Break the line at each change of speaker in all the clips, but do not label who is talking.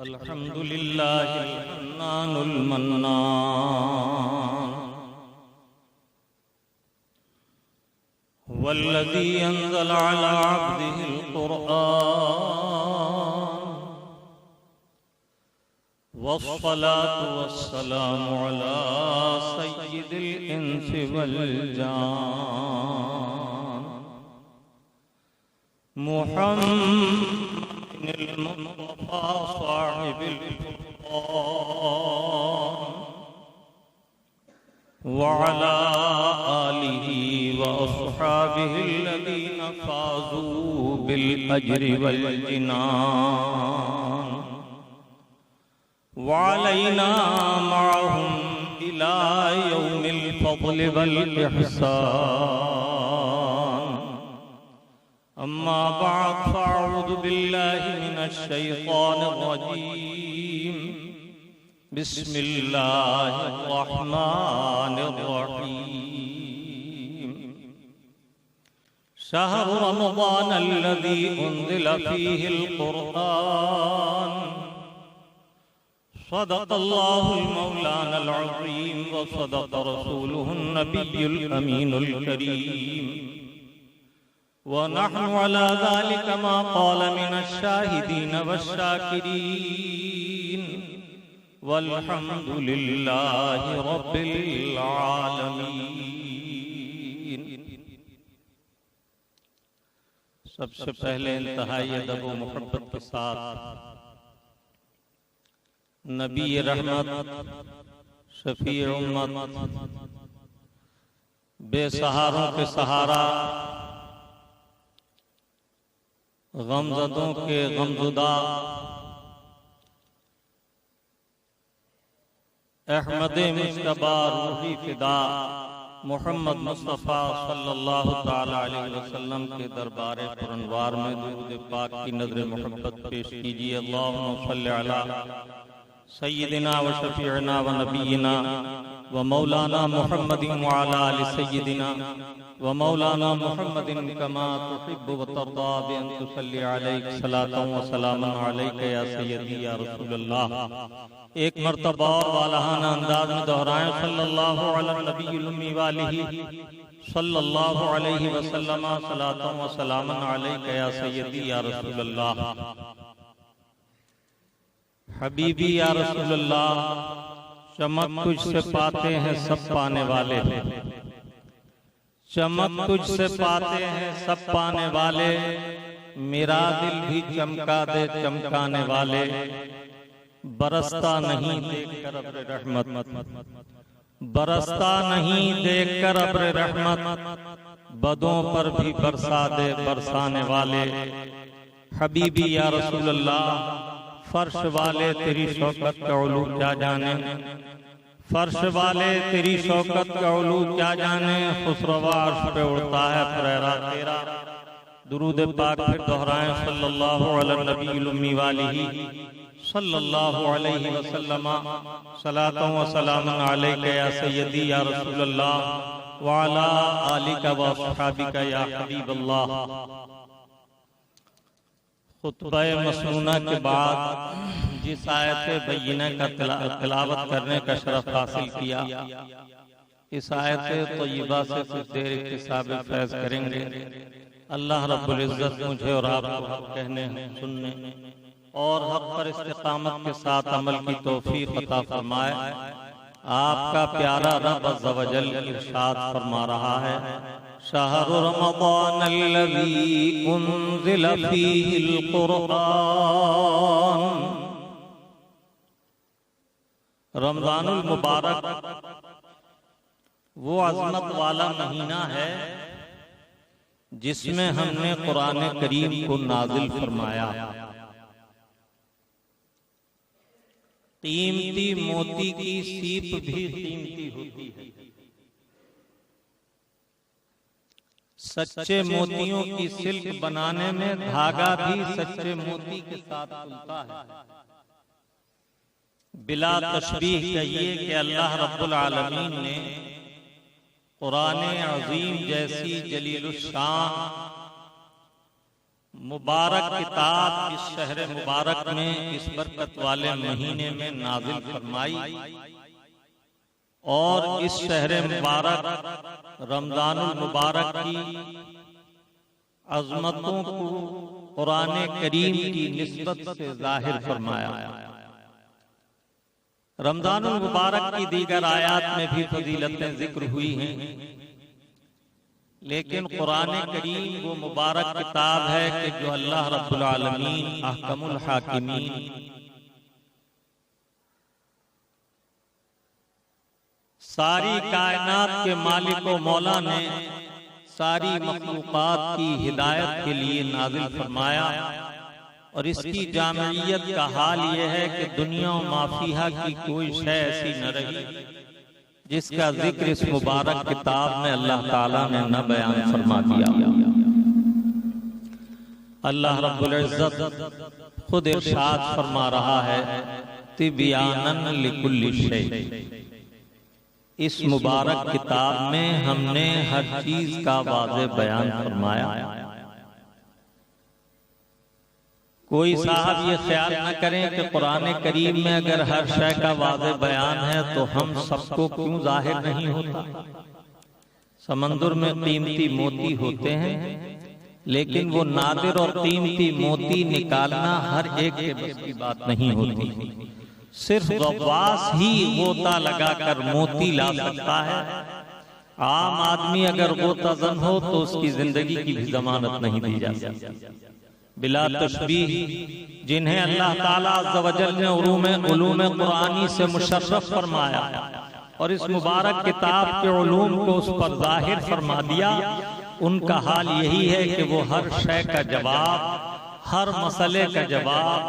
अल्हम्दुलिल्लाहिल हन्नानुल mannan वल्लज़ी अंज़ला अला अब्दिहिल क़ुरआन वस्सलातु वस्सलामु अला सय्यिदिल इंसि वल जान मुहम्मदिल मुस्तफ़ा साहिबिल फ़ुरक़ान वअला आलिहि व अस्हाबिहिल्लज़ीना फ़ाज़ू बिल अज्रि वल जिनान वअलैना मअहुम इला यौमिल फ़ज़्लि वल इहसान अम्मा बअद फ़अऊज़ु बिल्लाहि मिनश शैतानिर रजीम बिस्मिल्लाहिर रहमानिर रहीम शहरु रमज़ानल्लज़ी उन्ज़िला फ़ीहिल क़ुरआन सदक़ल्लाहुल मौलानल अज़ीम व सदक़ रसूलुहुन नबियुल अमीनुल करीम व नहनु अला ज़ालिका मा क़ाल मिनश शाहिदीन वश्शाकिरीन वल्हम्दुलिल्लाहि रब्बिल आलमीन। सबसे पहले इंतहाई अदब व मोहब्बत के साथ नबी रहमत शफी उम्मत बेसहारों के सहारा गमज़दों के गमज़ुदा अहमदे मुज्तबा रूही फिदा मोहम्मद मुस्तफ़ा सल्लल्लाहु ताला अलैहि वसल्लम के दरबार पुरनवार में दुरूद पाक की नज़र मोहब्बत पेश कीजिए। अल्लाहुम्मा सल्लि अला सय्यिदिना व शफीअना व नबीना व मौलाना मुहम्मदिन व अला आलि सय्यिदिना व मौलाना मुहम्मदिन कमा तुहिब्बु व तर्दा बि अन तुसल्ली अलैहि सलातन व सलामन अलैका या सय्यदी या रसूलल्लाह। एक मर्तबा और वालहाना अंदाज में दोहराएं सल्लल्लाहु अला नबील उम्मी वालिही सल्लल्लाहु अलैहि वसल्लम सलातन व सलामन अलैका या सय्यदी या रसूलल्लाह। हबीबी या रसूलल्लाह, चमक तुझसे पाते हैं सब पाने वाले, चमक तुझसे पाते हैं सब पाने वाले, मेरा दिल भी चमका दे चमकाने वाले, बरसता नहीं देखकर अब्र रहमत, बरसता नहीं देखकर अब्र रहमत, बदों पर भी बरसा दे बरसाने वाले। हबीबी या रसूलल्लाह, फर्श वाले तेरी शौकत का उलू क्या जाने, फर्श वाले तेरी शौकत का उलू क्या जाने, खुसरवा अर्श पे उड़ता है फरेरा तेरा। दुरूद पाक फिर दोहराएं सल्लल्लाहु अला नबील उम्मी वालिही सल्लल्लाहु अलैहि वसल्लम सलातन व सलामन अलैका या सय्यदी या रसूलल्लाह व अला आलिका व अस्हाबिका या हबीबल्लाह। खुतबा मसनूना के बाद जिस आयत बय्यिना का तिलावत करने का शरफ हासिल किया, इस आयत तय्यबा से कुछ देर इक्तिसाब फैज़ करेंगे। अल्लाह रब्बुल इज़्ज़त मुझे और आपको हक कहने, सुनने और हक पर इस्तिकामत के साथ अमल की तौफीक अता फरमाए। आपका प्यारा रब अज़्ज़ व जल इरशाद फरमा रहा है, शहरु रमज़ानल्लज़ी उन्ज़िला फ़ीहिल क़ुरआन। रमज़ानुल मुबारक वो अज़मत वाला महीना है जिसमें हमने कुरान करीम को नाज़िल फरमाया। कीमती मोती की सीप भी कीमती होती है, सच्चे मोतियों की सिल्क बनाने में धागा भी सच्चे मोती के साथ खुलता है। बिला तशबीह कहिए कि अल्लाह रब्बुल आलमीन ने कुरान अज़ीम जैसी जलीलुश्शान मुबारक किताब इस शहर मुबारक में इस बरकत वाले महीने में नाजिल फरमाई और इस शहर मुबारक रमजानुल मुबारक की अजमतों को कुरान करीम की निस्बत से जाहिर फरमाया। रमजानुल मुबारक की दीगर आयात में भी फजीलतें जिक्र हुई हैं, लेकिन कुरान करीम वो मुबारक किताब है कि जो अल्लाह रब्बुल आलमीन अहकमुल हाकिमीन सारी कायनात के मालिक व मौला ने सारी मखलूक़ात की हिदायत के लिए नाज़िल फरमाया। और इसकी जामियत का हाल यह है कि दुनिया व माफिहा की कोई शय ऐसी न रही जिसका जिक्र इस मुबारक किताब में अल्लाह ताला ने न बयान फरमा दिया। अल्लाह रब्बुल इज्जत खुद इरशाद फरमा रहा है, तिब्यानन लिकुल्लि शै। इस मुबारक किताब में हमने हर चीज का वाज़े बयान फरमाया। कोई साहब ये ख्याल न करें कि कुरान करीम में अगर हर शय का वाज़े बयान है तो हम सबको क्यों जाहिर नहीं होता। समंदर में कीमती मोती होते हैं, लेकिन वो नादिर और कीमती मोती निकालना हर एक के बस की बात नहीं होती। सिर्फ गवास ही गोता लगाकर मोती ला सकता है। आम आदमी अगर गोता जन हो तो उसकी जिंदगी की भी जमानत नहीं दी जा सकती। बिला तशबीह जिन्हें अल्लाह ताला अज़्ज़ व जल ने उलूम कुरानी से मुशर्रफ फरमाया और इस मुबारक किताब के उलूम को उस पर जाहिर फरमा दिया, उनका हाल यही है कि वो हर शय का जवाब, हर मसले का जवाब,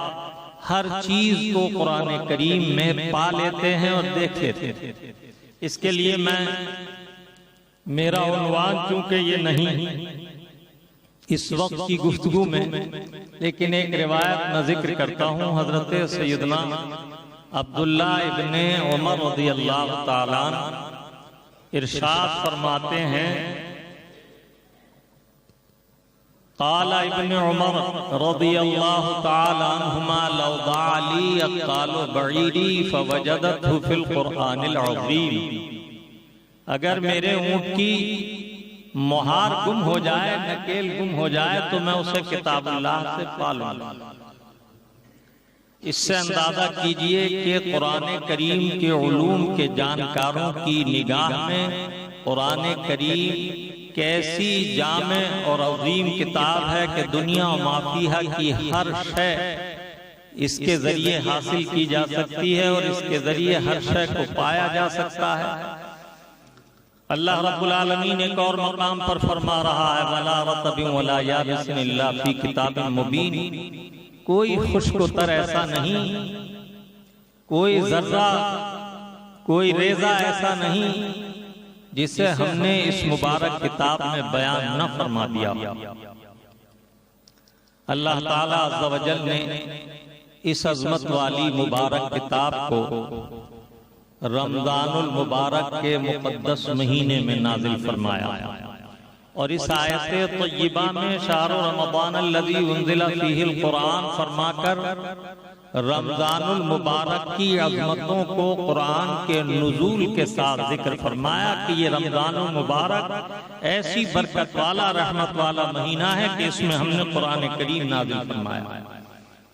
हर चीज को कुरान करीम में पा लेते हैं और देख लेते हैं। इसके लिए मेरा उन्वान चूंकि ये नहीं इस वक्त की गुफ्तगू में, लेकिन एक रिवायत मैं जिक्र करता हूँ। हजरत सैयदना अब्दुल्ला इब्ने उमर रज़ियल्लाहु ताला इरशाद फरमाते हैं, क़ाला इब्ने उमर रज़ियल्लाहु ताला अन्हुमा लौ दाली अक़ालु बईरी फवजदतहु फिल क़ुरआनिल अज़ीम। अगर मेरे ऊँट की मोहार गुम हो जाए, नकेल गुम हो जाए, तो मैं उसे किताबुल्लाह से पा लूंगा। इससे अंदाजा कीजिए कि कुरान करीम के उलूम के जानकारों की निगाह में कुरान करीम कैसी जामे और अजीम किताब है कि दुनिया और माफिहा की हर शय इसके जरिए हासिल की जा सकती है और इसके जरिए हर शय को पाया जा सकता है। अल्लाह रब्बुल आलमीन एक और मकाम पर फरमा रहा है, वला रतबिन वला याबिसिन इल्ला फी किताबिन मुबीन। कोई खुश्क-ओ-तर ऐसा नहीं, कोई जर्रा, कोई रेजा ऐसा नहीं जिसे हमने इस मुबारक किताब में बयान न फरमा दिया। अल्लाह ताला अज़्ज़ व जल ने इस अज़मत वाली मुबारक किताब को रमजानुल मुबारक के मुक़द्दस महीने में नाजिल फरमाया और इस आयत तय्यबा में शहर रमज़ान अल्लज़ी उन्ज़िला फ़ीहिल कुरान फरमाकर रमजानुल मुबारक की अज़मतों को कुरान के नुज़ूल के साथ जिक्र फरमाया कि ये रमजानुल मुबारक ऐसी बरकत वाला, रहमत वाला महीना है कि इसमें हमने कुरान करीम नाज़िल फरमाया।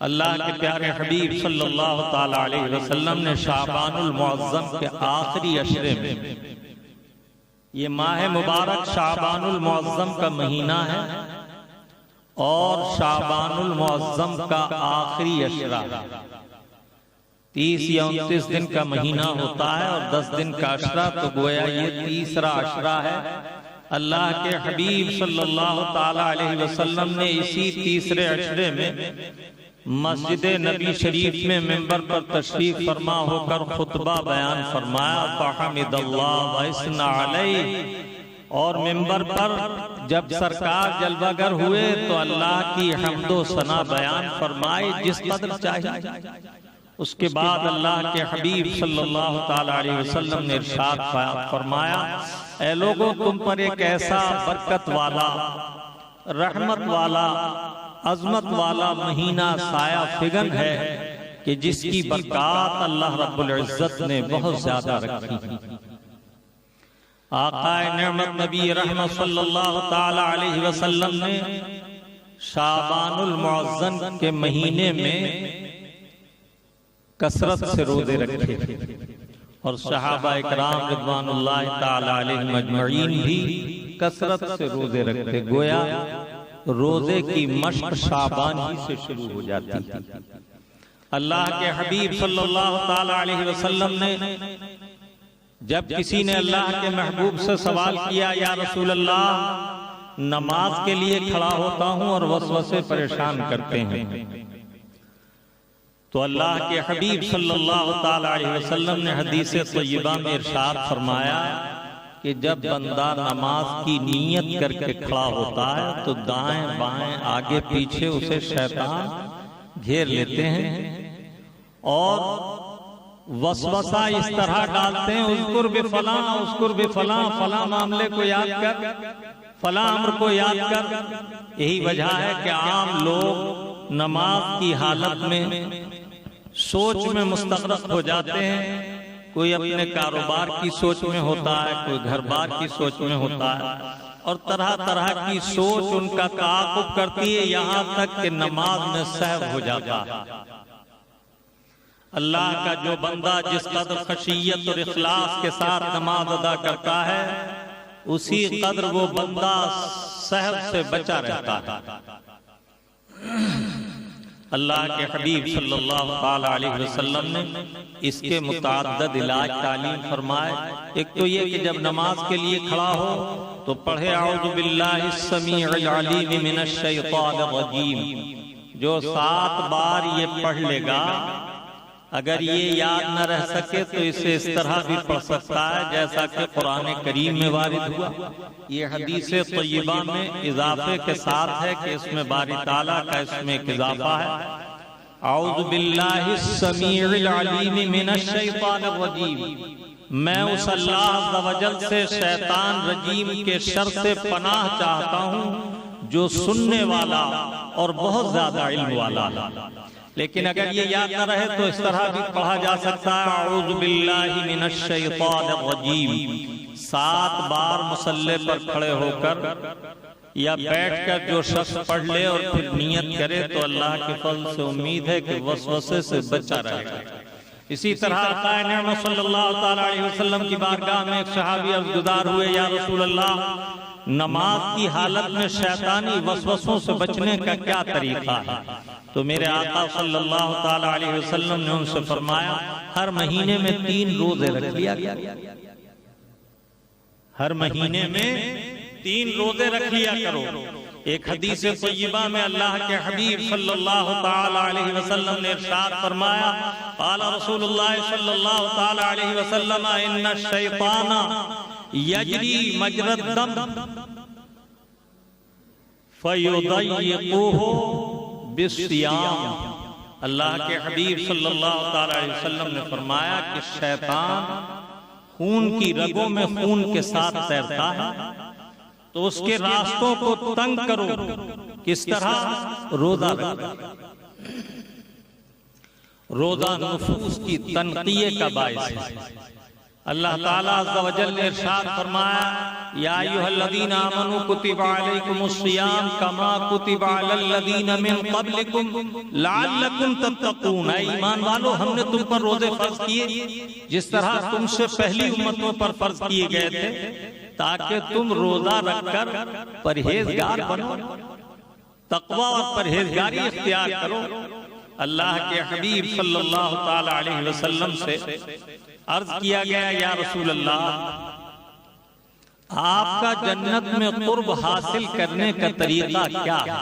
अल्लाह के प्यारे हबीब सल्लल्लाहु ताला अलैहि वसल्लम ने शाबानुल मुअज़्ज़म के आखिरी अशरे में, ये माह मुबारक शाबानुल मुअज़्ज़म का महीना है और शाबानुल मुअज़्ज़म का आखिरी अशरा 30 या 29 दिन का महीना होता है और 10 दिन का अशरा, तो गोया ये तीसरा अशरा है। अल्लाह के हबीब सल्लल्लाहु ताला अलैहि वसल्लम ने इसी तीसरे अशरे में मस्जिद नबी शरीफ में मिंबर पर तशरीफ फरमा होकर खुतबा बयान फरमाया, फ़हमिदल्लाह व असना अलैहि। और मिंबर पर जब सरकार जलवागर हुए तो अल्लाह की हम्दो सना बयान फरमाई जिस कदर चाहिए। उसके बाद अल्लाह के हबीब सल्लल्लाहु ताला अलैहि वसल्लम ने इरशाद फरमाया, ऐ लोगों, तुम पर एक ऐसा बरकत वाला, रहमत वाला अजमत वाला महीना साया फिगन है कि जिसकी बरकत अल्लाह रब्बुल इज्जत ने बहुत ज्यादा रखी है। आक़ाए नेमत नबी रहमत सल्लल्लाहु ताला अलैहि वसल्लम ने शाबानुल मुअज़्ज़म के महीने में कसरत से रोजे रखे और सहाबा इकराम रिज़वानुल्लाहि ताला अलैहिम अजमईन भी कसरत से रोजे रखते। गोया रोजे की मश्क शाबान ही से शुरू हो जाती थी। अल्लाह के हबीब सल्लल्लाहु ताला अलैहि वसल्लम ने जब किसी ने अल्लाह के महबूब से सवाल किया, या रसूल अल्लाह नमाज के लिए खड़ा होता हूं और वसवसे परेशान करते हैं, तो अल्लाह के हबीब सल्लल्लाहु ताला अलैहि वसल्लम ने हदीस तय्यबा में इरशाद फरमाया कि जब बंदा नमाज की नीयत करके खड़ा होता है तो दाएं बाएं आगे पीछे उसे शैतान घेर लेते हैं और वसवसा इस तरह डालते हैं, उज़कुर बिफलां उज़कुर बिफलां, फलां मामले को याद कर, फलां अम्र को याद कर। यही वजह है कि आम लोग नमाज की हालत में सोच में मुस्तग़रक़ हो जाते हैं। कोई अपने कारोबार की सोच में होता है, कोई घर बार की सोच में होता है और तरह तरह की सोच उनका ताक़ुब करती है, यहाँ तक कि नमाज में सहव हो जाता है। अल्लाह का जो बंदा जिस कदर खशियत और इखलास के साथ नमाज अदा करता है, उसी कदर वो बंदा सहव से बचा रहता है। अल्लाह के हबीब सल्लल्लाहु ताला अलैहि वसल्लम ने इसके मुतअद्दिद इलाज तालीम फरमाए। एक तो ये कि जब नमाज के लिए खड़ा हो तो पढ़े औज़ु बिल्लाहिस समीउल अलीम मिनश शैतानिर रजीम। जो 7 बार ये पढ़ लेगा, अगर ये याद न रह सके तो इसे इस तरह भी पढ़ सकता है जैसा कि कुरान करीम में वारिद हुआ। ये हदीस तय्यबा में इजाफे के साथ है कि इसमें बारी ताला का इसमें एक इजाफा है, औज़ु बिल्लाहिस समीउल अलीम मिनश शैतानिर रजीम। मैं उस अल्लाह अज़्ज़ व जल से शैतान रजीम के शर से पनाह चाहता हूँ जो सुनने वाला और बहुत ज्यादा इल्म वाला। लेकिन अगर ये याद न रहे तो इस तरह भी पढ़ा जा सकता है, औज़ु बिल्लाहि मिनश शैतानिर रजीम। 7 बार मुसल्ले पर खड़े होकर या बैठकर जो शख्स पढ़ ले और फिर नियत करे तो अल्लाह के फज़ल से उम्मीद है कि वसवसे से बचा रहेगा। इसी तरह आक़ाए नेमत सल्लल्लाहु ताला अलैहि वसल्लम की बारगाह में एक सहाबी अर्ज़गुज़ार हुए, या रसूल अल्लाह नमाज की हालत में शैतानी वसवसों से बचने का क्या तरीका है? तो मेरे आका सल्लल्लाहु ताला अलैहि वसल्लम ने उनसे फरमाया, हर महीने में 3 रोजे रख लिया करो। हर महीने में 3 रोजे रख लिया करो। एक हदीस तय्यबा में अल्लाह के हबीब सल्लल्लाहु ताला अलैहि वसल्लम ने इरशाद फरमाया, क़ाला रसूलुल्लाह सल्लल्लाहु ताला अलैहि वसल्लम, इन्ना शैताना यजरी मजरद दम फयुदय्यिकुहु बिस्सियाम। अल्लाह के हबीब सल्लल्लाहु ताला अलैहि वसल्लम ने फरमाया कि शैतान खून की रगों में खून के साथ तैरता है, तो उसके रास्तों को तंग करो। किस तरह? रोजा रखो। रोजा नुफूस की तनक़िये का बाइस है। अल्लाह ताला अज़्ज़ व जल ने इरशाद फरमाया, या अय्युहल्लज़ीना आमनू कुतिबा अलैकुमुस्सियाम कमा कुतिबा अलल्लज़ीना मिन क़ब्लिकुम लअल्लकुम तत्तक़ून। ऐ ईमान वालो, हमने तुम पर रोजे फर्ज किए जिस तरह तुमसे पहली उम्मतों पर फर्ज किए गए थे, ताकि तुम रोजा रखकर परहेजगार बनो, तक़वा और परहेजगारी इख्तियार करो। अल्लाह के हबीब सल्लल्लाहु ताला अलैहि वसल्लम से अर्ज किया गया, या रसूल अल्लाह, आपका जन्नत में कुर्ब हासिल करने का तरीका क्या है?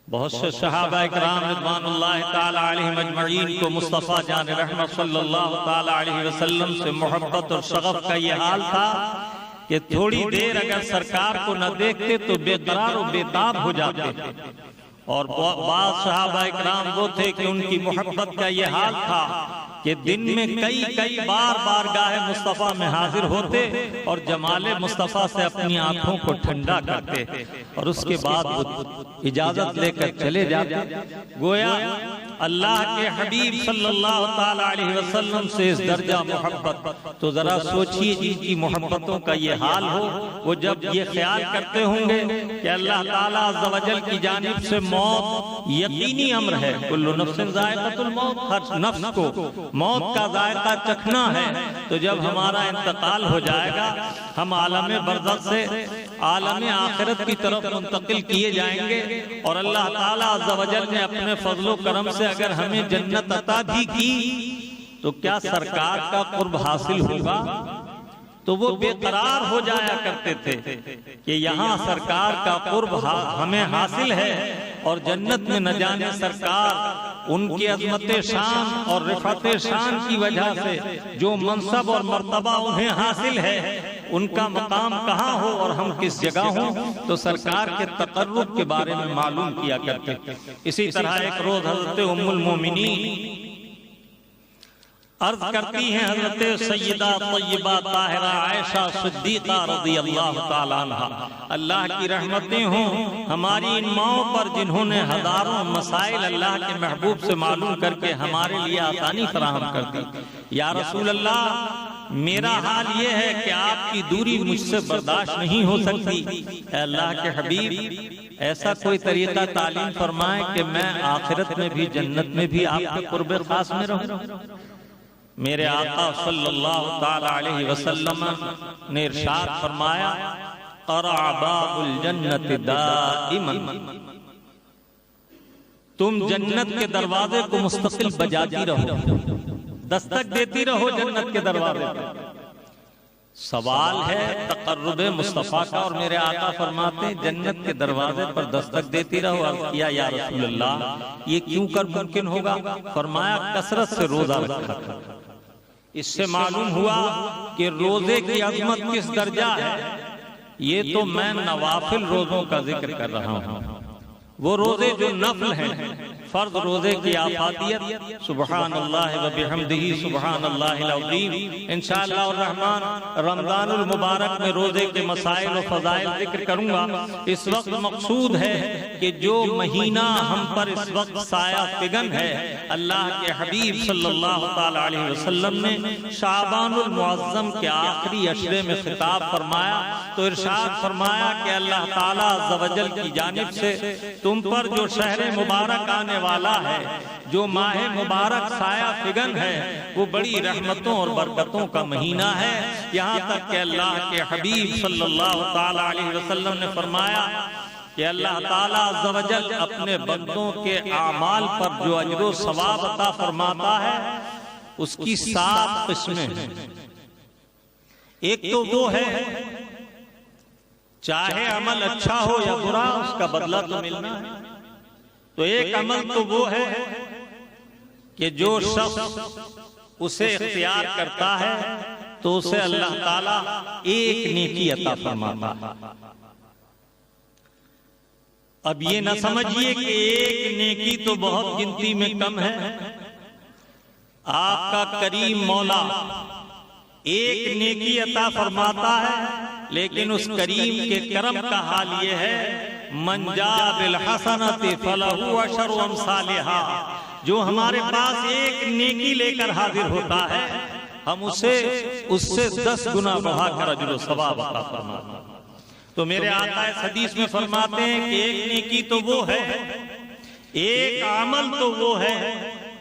बहुत से सहाबा इकराम रिज़वानुल्लाहि ताला अलैहिम अजमईन को मुस्तफा जान रहमत सल्लल्लाहु ताला अलैहि वसल्लम से मोहब्बत और शगफ का ये हाल था कि थोड़ी देर अगर सरकार को न देखते तो बेकरार और बेताब हो जाते। और बाद सहाबा इकराम वो थे कि उनकी मोहब्बत का ये हाल था कि दिन में कई कई बार बारगाह मुस्तफ़ा में हाजिर होते और जमाले मुस्तफ़ा से अपनी आंखों को ठंडा करते और उसके बाद वो इजाजत लेकर चले जाते। गोया अल्लाह के हबीब सल्लल्लाहु ताला अलैहि वसल्लम से इस दर्जा मोहब्बत, तो जरा सोचिए जिनकी मोहब्बतों का ये हाल हो, वो जब ये ख्याल करते होंगे कि अल्लाह ताला अज़्ज़ा वजल की जानिब से मौत यकीनी अम्र है, कुल्लु नफ्सिन ज़ाइक़तुल मौत, हर नफ्स को मौत का जायका चखना है। तो जब हमारा इंतकाल हो जाएगा हम आलम बरज़ख से आलम आखिरत की तरफ मुंतकिल किए जाएंगे और अल्लाह ताला अज़्ज़ा वजल ने अपने फज़लो करम से अगर हमें जन्नत अता भी की तो क्या सरकार का कुर्ब हासिल होगा? तो वो बेकरार हो जाया करते थे कि यहाँ सरकार का कुर्ब हमें हासिल है और जन्नत में न जाने सरकार उनकी अज़मत शान और रिफ़त शान की वजह से जो मनसब और मर्तबा उन्हें हासिल है उनका मकाम कहाँ हो और हम किस जगह हो, तो सरकार के तक़र्रुब के बारे में मालूम किया करते। इसी तरह एक रोज हज़रत उम्मुल मोमिनीन अर्ज करती हैं, हज़रत सय्यदा तय्यबा ताहिरा आयशा सिद्दीक़ा रज़ियल्लाहु ताला अन्हा, अल्लाह की रहमतें हों हमारी इन माओं पर जिन्होंने हजारों मसाइल अल्लाह के महबूब से मालूम करके हमारे लिए आसानी फराहम कर दी। या रसूल अल्लाह, मेरा हाल ये है कि आपकी दूरी मुझसे बर्दाश्त नहीं हो सकती। अल्लाह के हबीब, ऐसा कोई तरीका तालीम फरमाए कि मैं आखिरत में भी जन्नत में भी आपके कुर्बे खास में रहूं। मेरे आका सल्लल्लाहु ताला अलैहि वसल्लम ने इरशाद फरमाया, क़रा बाबुल जन्नत दाइमन, तुम जन्नत के दरवाजे को मुस्तकिल बजाती रहो, दस्तक देती रहो जन्नत के दरवाजे पे। सवाल है तक़र्रुब मुस्तफ़ा का और मेरे आका फरमाते हैं जन्नत के दरवाजे पर दस्तक देती रहो। अर्ज़ किया, या रसूल अल्लाह, ये क्यों कर मुमकिन होगा? फरमाया, कसरत से रोजा रखा था। इससे मालूम हुआ कि रोजे की अज़मत किस दर्जा है। ये तो मैं नवाफिल रोजों का जिक्र कर रहा हूँ, वो रोजे जो नफल हैं। फर्ज रोजे की आफादियत, सुबहानल्लाह व बिहम्दिही सुबहानल्लाहिल अज़ीम। इंशाअल्लाह रहमान रमज़ानुल मुबारक में रोजे के मसाइल और फज़ाइल जिक्र करूंगा। इस वक्त मकसूद है कि जो महीना हम पर इस वक्त साया फिगन है, अल्लाह के हबीब सल्लल्लाहु ताला अलैहि वसल्लम ने शाबानुल मुअज़्ज़म के आखिरी अशरे में खिताब फरमाया तो इरशाद फरमाया कि अल्लाह ताला अज़्ज़ा वजल की जानिब से तुम पर जो शहर मुबारक आने वाला है, जो माह मुबारक साया फिगन है, वो बड़ी रहमतों और बरकतों का महीना है। यहाँ तक कि अल्लाह के हबीब सल्लल्लाहु ताला अलैहि वसल्लम ने फरमाया कि अल्लाह ताला अज़्ज़ा वजल अपने बंदों के आमाल पर जो अजर सवाब अता फरमाता है उसकी 7 किस्में हैं। एक तो वो है, चाहे अमल अच्छा हो या बुरा उसका बदला तो मिलना है। तो एक अमल तो वो है कि जो शख्स उसे इख्तियार करता है तो उसे अल्लाह ताला एक नेकी अता फरमाता है। अब ये न समझिए कि एक नेकी तो बहुत गिनती में कम है। आपका करीम मौला एक नेकी अता फरमाता है, लेकिन उस करीम के करम का हाल ये है, मन जा बिल हसनति फलहु अशरु अमसालिहा, जो हमारे पास एक नेकी लेकर हाजिर होता है हम उससे 10 गुना बढ़ाकर अजर सवाब अता फरमाते हैं। तो मेरे आका इस हदीस में फरमाते हैं कि एक नेकी तो वो है, एक अमल तो वो है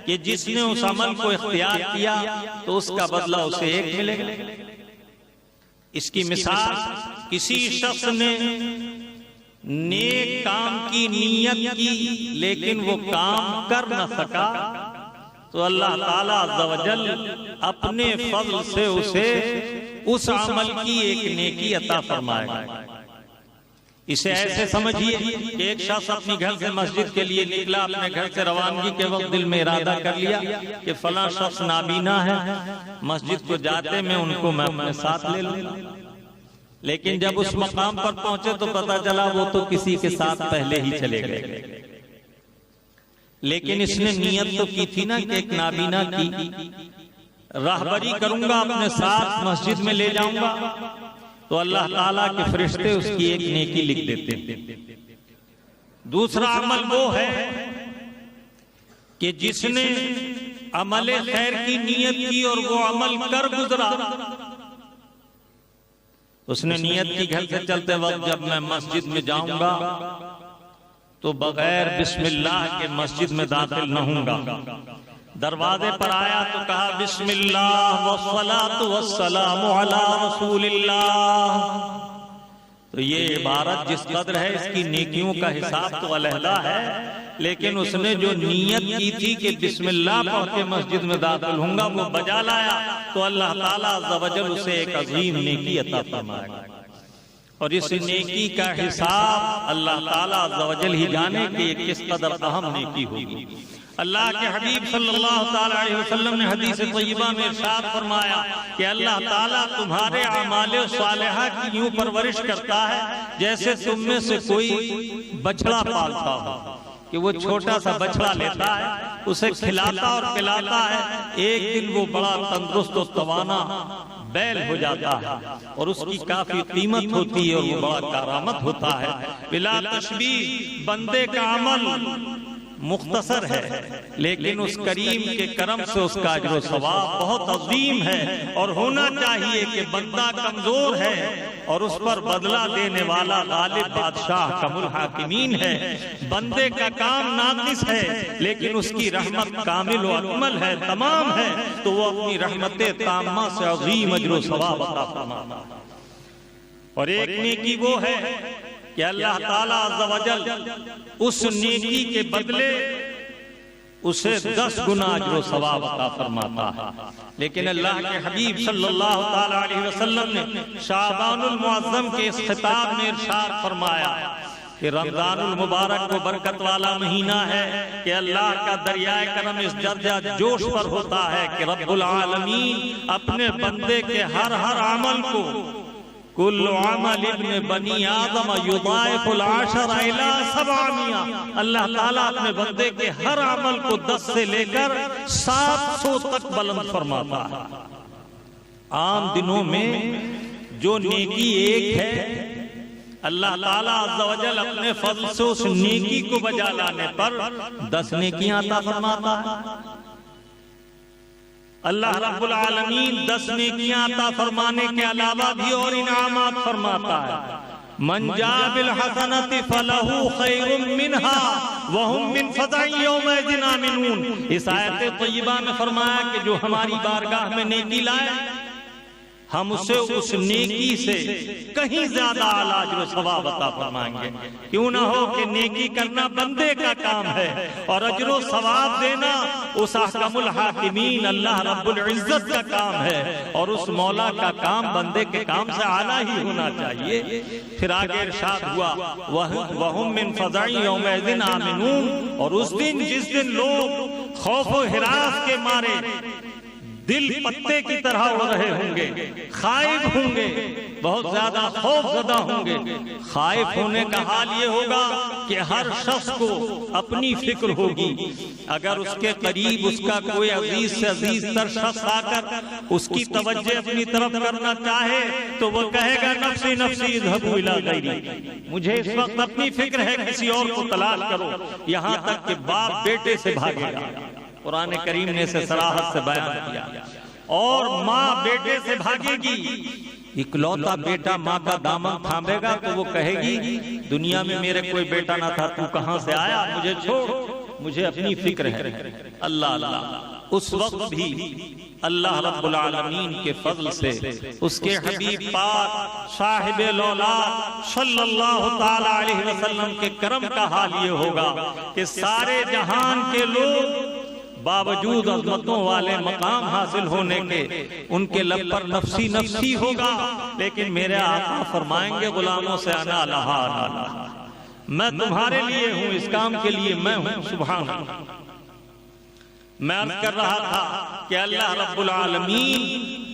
कि जिसने उस अमल को इख्तियार किया तो उसका बदला उसे एक मिलेगा। इसकी मिसाल, किसी शख्स ने नेक काम की नीयत की लेकिन वो काम कर न सका तो अल्लाह ताला अज़्ज़ा वजल अपने फज़ल से उसे उस अमल की एक नेकी अता फरमाएगा। इसे ऐसे समझिए कि एक शख्स अपनी घर से मस्जिद के लिए निकला, अपने घर से रवानगी के वक्त दिल में इरादा कर लिया कि फला शख्स नाबीना है, मस्जिद को जाते मैं उनको मैं अपने साथ ले लूं। लेकिन जब उस मकाम पर पहुंचे तो पता चला वो तो किसी के साथ पहले ही चले गए। लेकिन इसने नियत तो की थी ना कि एक नाबीना की राहबरी करूंगा, अपने साथ मस्जिद में ले जाऊंगा, तो अल्लाह ताला के फरिश्ते उसकी एक नेकी लिख देते हैं। दूसरा अमल वो है कि जिसने अमले खैर की नीयत की और वो अमल कर गुजरा, उसने नीयत की घर से चलते वक्त जब मैं मस्जिद में जाऊंगा तो बगैर बिस्मिल्लाह के मस्जिद में दाखिल न होऊंगा। दरवाजे पर आया तो कहा बिस्मिल्लाह वस्सलातु वस्सलामु अला रसूलिल्लाह। तो ये इबारत जिस कदर है इसकी नेकियों का हिसाब तो अलहदा है, लेकिन उसने जो नीयत की थी कि बिस्मिल्लाह पढ़ के मस्जिद में दाखिल होऊंगा वो बजा लाया, तो अल्लाह ताला अज़्ज़ा वजल उसे एक अजीम नेकी अता फरमाएगा। और इस नेकी का हिसाब अल्लाह ताला अज़्ज़ा वजल ही जाने कि ये किस कदर अहम नेकी होगी। अल्लाह के हबीब सल्लल्लाहु ताला अलैहि वसल्लम ने हदीस तय्यबा में इरशाद फरमाया कि अल्लाह ताला तुम्हारे अमाले सालिहा की यूं परवरिश करता है जैसे तुम में से कोई बछड़ा पालता हो, कि वो छोटा सा बछड़ा लेता है, उसे खिलाता और पिलाता है, एक दिन वो बड़ा तंदुरुस्त और तवाना बैल हो जाता है और उसकी काफी कीमत होती है और वो बड़ा करामत होता है। बिला तशबीह बंदे का अमल मुख्तसर है, लेकिन उस करीम के करम से उसका अजर सवाब बहुत अजीम है। और होना चाहिए कि बंदा कमजोर है और उस पर बदला देने वाला गालिब बादशाह कमुल हाकिमीन है। बंदे का काम नाकिस है, लेकिन उसकी रहमत कामिल व अकमल है, तमाम है, तो वो अपनी रहमते ताम्मा से अजीम अजर सवाब अता फरमाता है। और एक नेकी वो है कि अल्लाह ताला अज़्ज़ा वजल उस नेकी के बदले उसे 10 गुना अजर सवाब अता फरमाता है। लेकिन अल्लाह के हबीब सल्लल्लाहु ताला अलैहि वसल्लम ने शाबानुल मुअज़्ज़म के इस खिताब में इरशाद फरमाया कि रमजानुल मुबारक को बरकत वाला महीना है कि अल्लाह का दरियाए करम इस दर्जा जोश पर होता है कि रब्बुल आलमीन अपने बंदे के हर अमल को कुल्लु अमल इब्न बनी आदम युदाइफुल आशर इला सबअमिया, अल्लाह ताला अपने बंदे के हर अमल को 10 से लेकर 700 तक बुलंद फरमाता है। आम दिनों में जो नेकी एक है, अल्लाह ताला अज़्ज़ा वजल अपने फज़ल से उस नेकी को बजा लाने पर 10 नेकियां अता फरमाता है। अल्लाह रब्बुल आलमीन 10 नेकियां अता फरमाने के अलावा भी और इनामात फरमाता है। मन जा बिल हसनति फलहु खैरुम मिनहा व हुम मिन फज़ई यौमइज़िन आमिनून। इस आयत तय्यबा में फरमाया कि जो हमारी बारगाह में नेकी लाए, हम उसे उस नेकी से कहीं ज्यादा आला अजर सवाब अता फरमाएंगे। क्यों ना हो कि नेकी करना बंदे का काम है और अजर सवाब देना उस अहकमुल हाकिमीन अल्लाह रब्बुल इज्जत का काम है, और उस मौला का काम बंदे के काम से आला ही होना चाहिए। फिर आगे इरशाद हुआ वहुम मिन फज़ई यौमइज़िन आमिनून, और उस दिन जिस दिन लोग खौफ व हिरास के मारे दिल पत्ते की तरह उड़ रहे होंगे, खाइफ होंगे, बहुत ज्यादा खौफज़दा होंगे। खाइफ होने का हाल ये होगा कि हर शख्स को अपनी फिक्र होगी। अगर उसके करीब उसका कोई अजीज से अजीज तर शख्स आकर उसकी तवज्जो अपनी तरफ करना चाहे तो वो कहेगा नफ्सी नफ्सी इज़हबू इला गैरी, मुझे इस वक्त अपनी फिक्र है, किसी और को तलाश करो। यहाँ तक कि बाप बेटे से भागेगा, कुरान करीम ने इसे सराहत से बयान किया। और माँ बेटे से भागेगी, इकलौता बेटा माँ का दामन थामेगा तो वो कहेगी दुनिया में मेरे कोई बेटा ना था, तू कहाँ से आया, मुझे छोड़, मुझे अपनी फिक्र है। अल्लाह अल्लाह उस वक्त भी अल्लाह रब्बुल आलमीन के फजल से उसके हबीब पाक साहिबे लौलाद सल्लल्लाहु ताला अलैहि वसल्लम के करम का हाल ये होगा कि सारे जहान के लोग बावजूद अज़मतों वाले मकाम हासिल होने के उनके लब पर नफसी नफसी होगा, लेकिन मेरे आका फरमाएंगे गुलामों से अना लहा अना, मैं तुम्हारे लिए हूँ, इस काम के लिए मैं हूँ। सुभान अल्लाह। मैं अर्ज़ कर रहा था कि अल्लाह रब्बुल आलमीन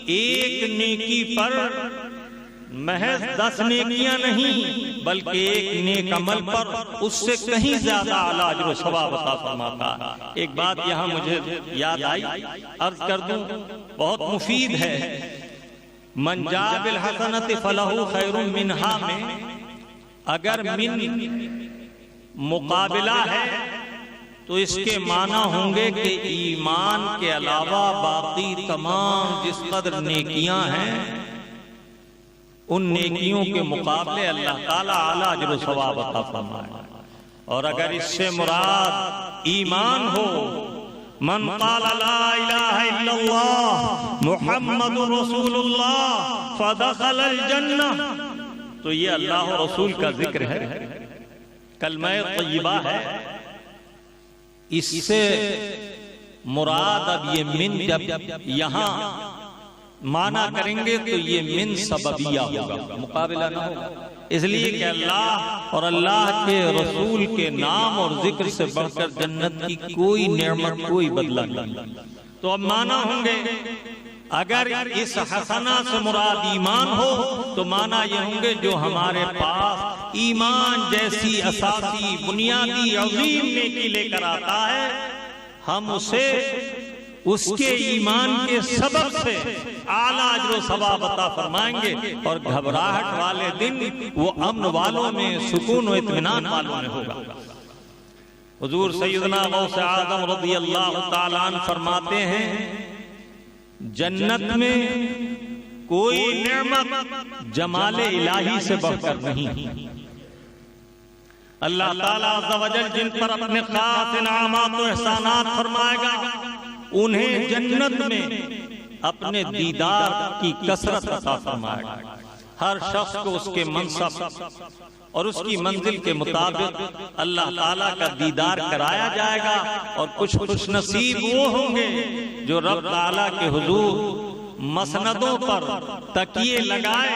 एक नेकी पर महज 10 नेकियां नहीं बल्कि एक नेक अमल पर उससे कहीं ज्यादा आला अजर सवाब अता फरमाता है। एक बात यहाँ मुझे याद आई, अर्ज कर दूं, बहुत मुफीद है। मन जा बिल हसनति फलहु खैरुम मिनहा में अगर मिन मुकाबिला है तो इसके माना होंगे कि ईमान के अलावा बाकी तमाम जिस कदर नेकियां हैं उन नेकियों के मुकाबले अल्लाह ताला आला अजर सवाब अता फरमाए। और अगर इससे मुराद ईमान हो, मन क़ाला ला इलाहा इल्लल्लाह मुहम्मदुर रसूलुल्लाह फदखलल जन्नह, तो ये अल्लाह और रसूल का जिक्र है, कलमा तय्यबा है। इससे मुराद अब ये मिन जब यहाँ माना करेंगे तो ये मिन सबबिया होगा, मुकाबिला ना होगा। इसलिए कि अल्लाह और अल्लाह के रसूल के नाम और जिक्र से बढ़कर जन्नत की कोई नेमत, कोई बदला नहीं। तो अब माना होंगे, अगर इस हसना से मुराद ईमान हो तो माना ये होंगे जो हमारे पास ईमान जैसी असासी बुनियादी अजीम नेकी लेकर आता है, हम उसे उसके ईमान के सबब से आला अजर सवाब अता फरमाएंगे। और घबराहट वाले दिन वो अमन वालों में, सुकून और इत्मीनान वालों में होगा। हुजूर सैयदना गौसे आज़म रज़ियल्लाहु ताला अन्हु फरमाते हैं, जन्नत में कोई नेमत जमाले इलाही से बढ़कर नहीं। अल्लाह ताला अज़्ज़ा वजल जिन पर अपने खास इनामात और एहसानात फरमाएगा, उन्हें जन्नत में अपने दीदार की कसरत अता फरमाएगा। हर शख्स को उसके मनसब और उसकी मंजिल के मुताबिक अल्लाह ताला का दीदार कराया जाएगा। और कुछ खुश नसीब वो होंगे जो रब ताला के हुजूर मसनदों पर तकिए लगाए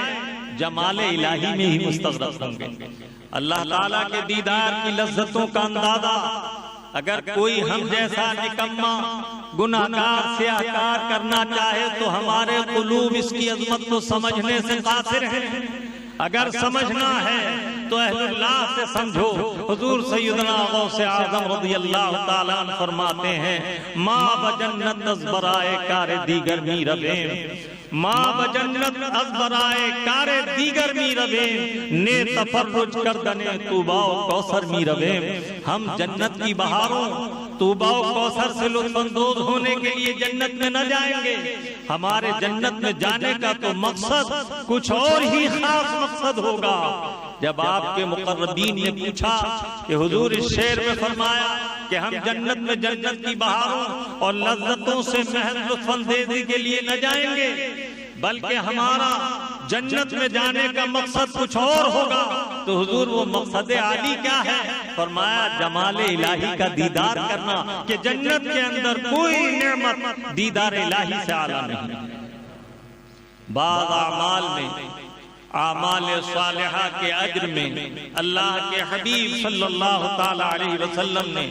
जमाले इलाही में ही मुस्तग़रक़ होंगे। अल्लाह ताला के दीदार की लज्जतों का अंदाजा अगर कोई हम जैसा निकम्मा गुनाहगार से आकार करना चाहे तो हमारे कुलूब इसकी अज़मत को समझने से कासिर हैं। अगर समझना है तो अहलुल्लाह से समझो। हुजूर सैयदना गौसे आज़म रज़ियल्लाहु ताला अन्हु फरमाते हैं, माँ बजन्नत अज़बराए कारे दीगर मी रबे, माँ बजन्नत अज़बराए कारे दीगर मी रबे, ने तफर्रुज कर दने तूबाओ कौसर मी रबे। हम जन्नत की बहारों तूबाओ कौसर से लुत्फ़अंदोज़ होने के लिए जन्नत में न जाएंगे। हमारे जन्नत में जाने का तो मकसद कुछ और ही खास मकसद होगा। जब आपके मुक़र्रबीन ने पूछा कि हुजूर इस शेर में फरमाया कि हम जन्नत में जन्नत की बहारों और लज्जतों से महज लुत्फ़अंदेज़ी के लिए न जाएंगे, बल्कि हमारा जन्नत में जाने का मकसद कुछ और होगा, तो हुजूर वो मकसद आली क्या है? फरमाया जमाले इलाही का दीदार करना, कि जन्नत के अंदर कोई नेमत दीदार इलाही से आला नहीं। बाद आमाल में, आमाल सालिहा के अज्र में अल्लाह के हबीब सल्लल्लाहु ताला अलैहि वसल्लम ने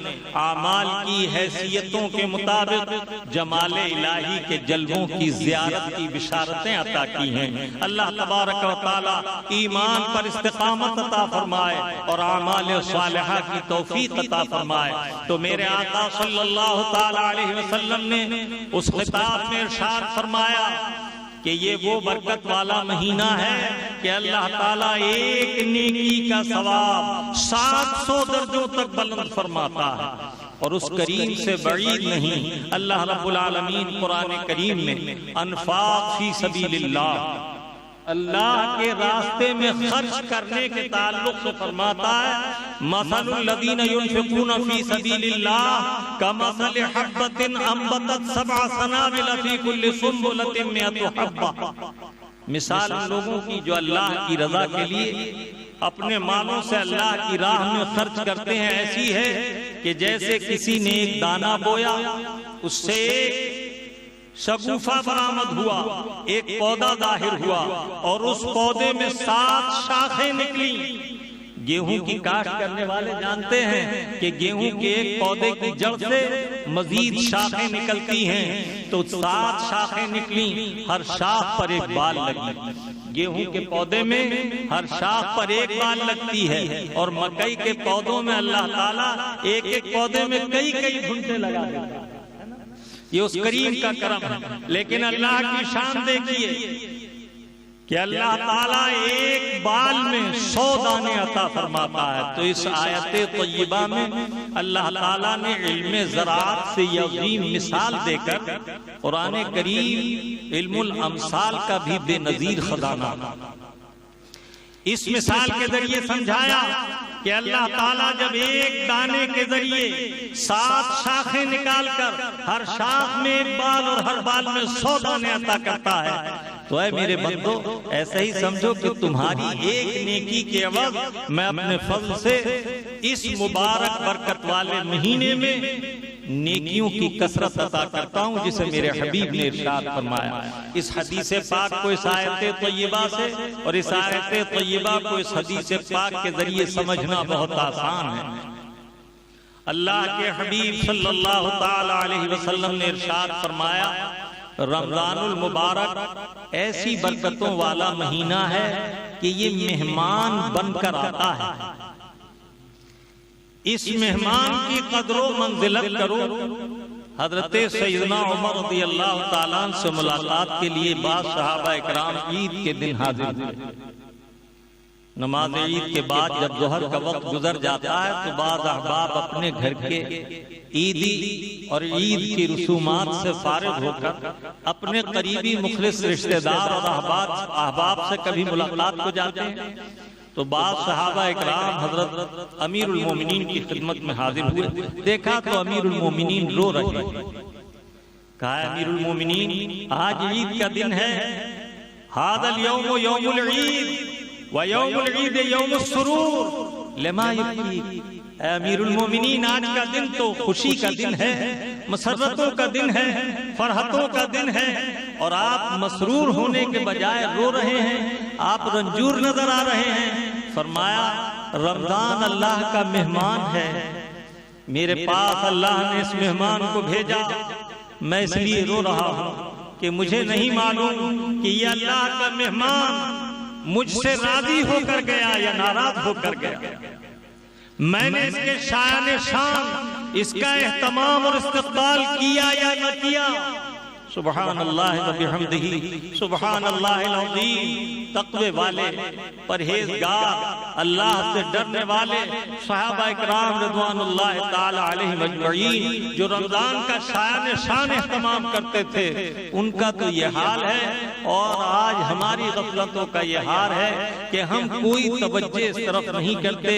आमाल की हैसियतों के मुताबिक जमाले इलाही के जलवों की ज़ियारत की बिशारतें अता की हैं। अल्लाह तबारक व तआला ईमान पर इस्तिकामत अता फरमाए और आमाल सालिहा की तौफीक अता फरमाए। तो मेरे आका सल्लल्लाहु ताला अलैहि वसल्लम ने उस खिताब में इरशाद फरमाया कि ये वो बरकत वाला महीना है कि अल्लाह ताला एक नेकी का सवाब 700 दर्जों तक बुलंद फरमाता है। और उस करीम से बईद नहीं। अल्लाह रब्बुल आलमीन कुरान करीम में अनफाक फी सबीलिल्लाह, अल्लाह के रास्ते में खर्च करने के ताल्लुक से फरमाता है, मसलुल लज़ीना युनफ़िक़ूना फ़ी सबीलिल्लाह कमसलि हब्बतिन अंबतत सबअ सनाबिल फ़ी कुल्लि सुंबुलतिन मिअतु हब्बा। मिसाल उन लोगों की जो अल्लाह की रजा के लिए अपने मालों से अल्लाह की राह में खर्च करते हैं, ऐसी है कि जैसे किसी ने एक दाना बोया, उससे एक शगुफा बरामद हुआ, एक पौधा जाहिर हुआ और उस पौधे में 7 शाखें निकली। गेहूं की काश्त करने वाले जानते हैं कि गेहूं के एक पौधे की जड़ से मजीद शाखें निकलती हैं। तो 7 शाखें निकली, हर शाख पर एक बाल लगी। गेहूं के पौधे में हर शाख पर एक बाल लगती है, और मकई के पौधों में अल्लाह ताला एक एक पौधे में कई कई घुंटे लगा देता है। ये उस करीम का करम है। लेकिन अल्लाह की शान देखिए कि अल्लाह ताला एक बाल में 100 दाने अता फरमाता है। तो इस आयत तय्यबा में अल्लाह ताला ने इल्मे ज़राअत से ये अज़ीम मिसाल देकर कुरान करीम इल्मुल अमसाल का भी बेनज़ीर खजाना इस मिसाल के जरिए समझाया कि अल्लाह ताला जब एक दाने के जरिए 7 शाखें निकालकर हर शाख में एक बाल और हर बाल में 100 दाने अता करता है, तो ऐ मेरे बंदो ऐसे ही समझो कि तुम्हारी एक नेकी के एवज मैं अपने फज़ल से इस मुबारक बरकत वाले महीने में नेकियों की कसरत अता करता हूँ, जिसे मेरे हबीब ने इरशाद फरमाया। इस हदीस पाक को इस आयत तय्यबा से और इस आयत तय्यबा को इस हदीस पाक के जरिए समझना बहुत आसान है। अल्लाह के हबीब सल्लल्लाहु ताला अलैहि वसल्लम ने इरशाद फरमाया, रमजानुल मुबारक ऐसी बरकतों वाला महीना है कि ये मेहमान बनकर आता है। इस मेहमान की कदरो मंजिलत करो। हजरत सैयदना उमर रज़ियल्लाहु ताला अन्हु से मुलाकात के लिए बाद सहाबा इकराम ईद के दिन हाजिर हुए। नमाज ईद के बाद जब ज़ोहर का वक्त गुजर जाता है तो बाद अहबाब अपने घर के ईदी और ईद की रसूमात से फारिग होकर अपने करीबी मुखलिस रिश्तेदार और अहबाब से कभी मुलाकात को जाते हैं। तो बाद सहाबा इकराम हजरत अमीरुल मोमिनीन की खिदमत में हाजिर हुए। देखा तो अमीरुल मोमिनीन रो रहे। कहा, अमीरुल मोमिनीन आज ईद का दिन है, हादल यौम यौमुल ईद व यौमुल ईद यौमुस सुरूर लिमा युबकी। अमीरुल मोमिनीन आज का दिन तो खुशी का दिन है, मसरतों का दिन है, फरहतों का दिन है, और आप मसरूर होने के बजाय रो रहे हैं, आप रंजूर नजर आ रहे हैं। फरमाया, रमजान अल्लाह का मेहमान है, मेरे पास अल्लाह ने इस मेहमान को भेजा, मैं इसलिए रो रहा हूँ कि मुझे नहीं मालूम कि ये अल्लाह का मेहमान मुझसे राजी होकर गया या नाराज होकर गया। मैंने इसके शान शान इसका एहतमाम और इस्तक़बाल किया या न किया। सुबहान अल्लाह व बिहम्दिही सुबहान अल्लाहिल अज़ीम। तक़वे वाले, परहेज़गार, अल्लाह से डरने वाले सहाबा इकराम रिज़वानुल्लाह ताला अलैहिम अजमईन जो रमजान का शान एहतमाम करते थे, उनका तो ये हाल है। और आज हमारी गफलतों का ये हाल है कि हम कोई तवज्जो इस तरफ नहीं करते,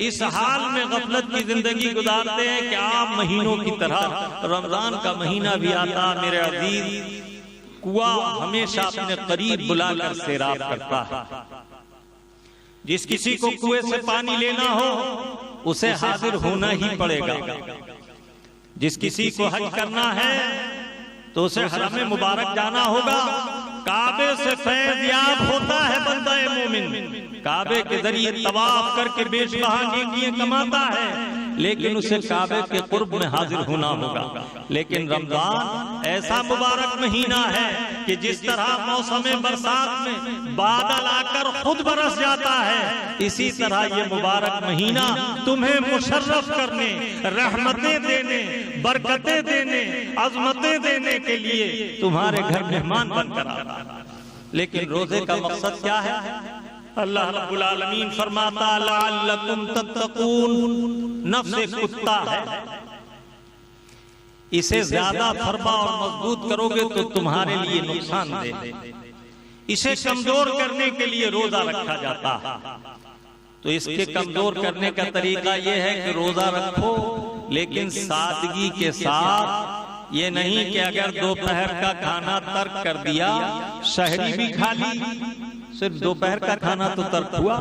इस हाल में गफलत की जिंदगी गुजारते हैं कि आम महीनों की तरह रमजान का महीना भी आता। मेरे अजीज, कुआं हमेशा अपने करीब बुलाकर सैराब करता है। जिस किसी को कुएं से पानी लेना हो उसे हाजिर होना ही पड़ेगा। जिस किसी को हज करना है तो उसे हरम मुबारक जाना होगा। काबे से फैज़ याब होता है बंदा मोमिन, काबे के जरिए तवाफ करके बेशबहा नेकियां कमाता है, लेकिन उसे काबे के कुर्ब में हाजिर होना होगा। लेकिन रमजान ऐसा मुबारक महीना है कि जिस तरह मौसम बरसात में बादल आकर खुद बरस जाता है, इसी तरह ये मुबारक महीना तुम्हें मुशर्रफ करने, रहमतें देने, बरकतें देने, अज़मतें देने के लिए तुम्हारे घर मेहमान बनकर आता है। लेकिन रोजे का मकसद क्या है? अल्लाह रब्बुल आलमीन फरमाता लअल्लकुम तत्तकून, नफ्स कुत्ता है, इसे ज्यादा फरमा और मजबूत करोगे तो तुम्हारे लिए नुकसानदेह। इसे कमजोर करने के लिए रोजा रखा जाता है। तो इसके कमजोर करने का तरीका यह है कि रोजा रखो, लेकिन सादगी के साथ। ये नहीं कि अगर दोपहर का खाना तर्क कर दिया, शहरी भी खा ली, सिर्फ दोपहर का खाना तो तर्क हुआ,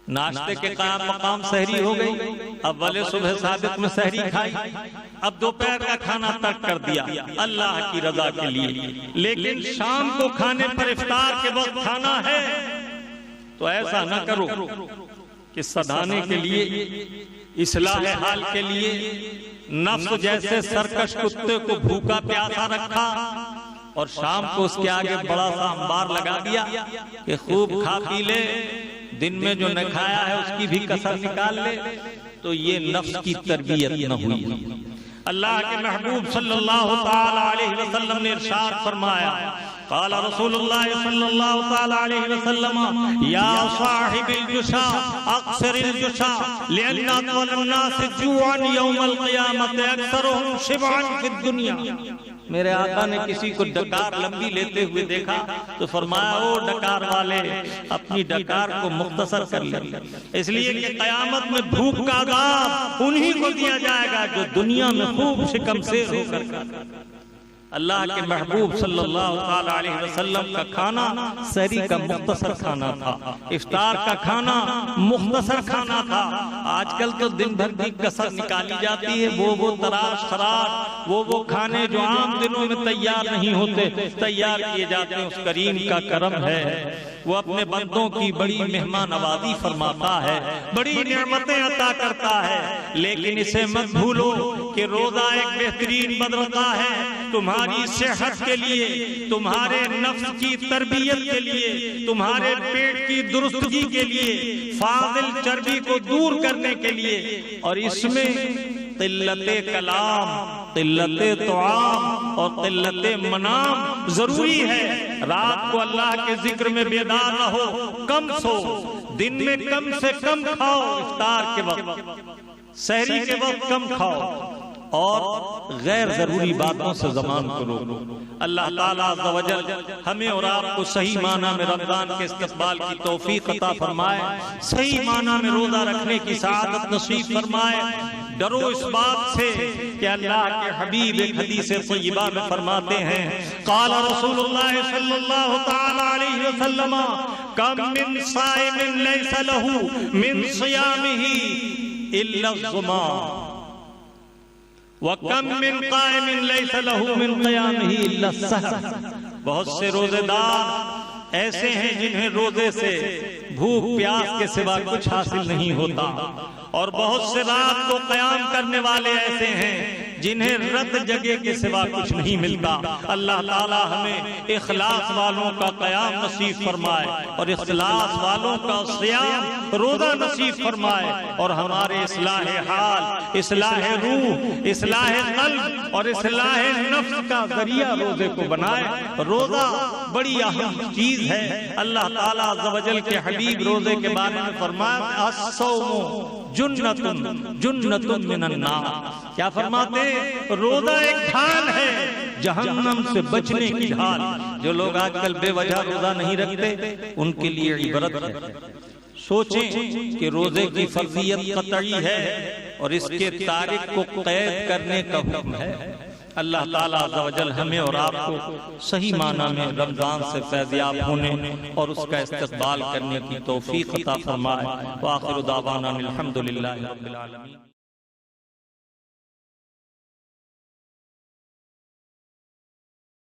नाश्ते के काम मकाम सहरी हो गई, अब वाले सुबह सादिक में सहरी खाई, अब दोपहर का खाना तर्क कर दिया अल्लाह की रजा के लिए। लेकिन शाम को खाने पर इफ्तार के वक्त खाना है, तो ऐसा न करो कि सधाने के लिए, इस्लाह हाल के लिए नफ्स जैसे सरकश कुत्ते को भूखा प्यासा रखा, और शाम को उसके आगे बड़ा सा अंबार लगा दिया कि खूब खा पी ले, दिन में जो न खाया है उसकी भी कसर निकाल ले, तो ये नफ्स की तरबियत न हुई। अल्लाह के महबूब सल्लल्लाहु ताला अलैहि वसल्लम ने इरशाद फरमाया, क़ाला रसूलुल्लाह सल्लल्लाहु ताला अलैहि वसल्लम, या साहिबिल जुशा अक्सरिल जुशा लिअन्ना अतवलन नास जुअन यौमल क़ियामत अक्सरुहुम शिबअन फिद दुनिया। मेरे आका ने किसी को डकार लंबी लेते हुए देखा तो फरमाया, ओ डकार वाले, अपनी डकार को मुख्तसर कर ले, इसलिए कि क़यामत में भूख का अज़ाब उन्हीं को दिया जाएगा जो दुनिया में खूब शिकमसेर होकर। अल्लाह के महबूब सल्लल्लाहु ताला अलैहि वसल्लम का खाना सहरी का मुख्तसर खाना था, इफ्तार का खाना मुख्तसर खाना था। आजकल तो दिन भर की कसर निकाली जाती है, वो तराश खराश, वो खाने जो आम दिनों में तैयार नहीं होते तैयार किए जाते हैं। उस करीम का करम है, वो अपने बंदों की बड़ी मेहमान नवाजी फरमाता है, बड़ी नेमतें अता करता है। लेकिन इसे मत भूलो कि रोजा एक बेहतरीन बदरका है तुम्हारी सेहत के लिए, तुम्हारे नफ्स की तरबियत के लिए, तुम्हारे पेट की दुरुस्तगी के लिए, फाजिल चर्बी को दूर करने के लिए। और इसमें तिल्लते कलाम, तिल्लते तुआम और तिल्लते मनाम जरूरी है। रात को अल्लाह के जिक्र में बेदार रहो, कम सो, दिन में कम से कम खाओ, इफ्तार के वक्त सहरी के वक्त कम खाओ, और गैर जरूरी बातों से ज़बान को रोको। अल्लाह ताला अज़्ज़ व जल हमें और आपको सही माना में रमजान के इस्तक़बाल की तौफीक अता फरमाए, सही माना में रोजा रखने की सआदत नसीब फरमाए। डरो इस बात से कि अल्लाह के हबीब एक हदीस तय्यबा में फरमाते हैं, क़ाला रसूलुल्लाह सल्लल्लाहु ताला अलैहि वसल्लम, कम मिन साइमिन लैसा लहू मिन सियामिही इल्ला ज़ुमा व कम मिन क़ाइमिन लैसा लहू मिन क़ियामिही इल्ला सहर। बहुत से रोजेदार ऐसे हैं जिन्हें रोजे से भूख प्यास के सिवा कुछ हासिल नहीं होता, और बहुत से रात को क़याम करने वाले ऐसे हैं जिन्हें रत जगह के सिवा कुछ नहीं मिलता। अल्लाह ताला हमें इखलास वालों का क़याम नसीब फरमाए और इखलास वालों का सियाम रोजा नसीब फरमाए, और हमारे इस्लाह हाल, इस्लाह रूह, इस्लाह क़ल्ब और इस्लाह नफ्स का जरिया रोजे को बनाए। रोजा बड़ी अहम चीज है। अल्लाह ताला अज़्ज़ व जल के हबीब रोजे के बारे में फरमाया, अस्सौमु जुन्नतुन जुन्नतुन मिनन नार। क्या फरमाते? रोजा एक ढाल है जहन्नम से बचने की ढाल। जो लोग आजकल बेवजह रोजा नहीं रखते उनके लिए इबरत है। सोचें कि रोजे की फर्जियत कतई है और इसके तारीख को कैद करने का हुक्म है। अल्लाह ताला अज़्ज़ व जल हमें और आपको सही माना में रमजान से फैज़याब होने और उसका इस्तक़बाल करने की तौफ़ीक़ अता फरमाए। व आखिरु दावाना अनिल हम्दुलिल्लाहि रब्बिल आलमीन।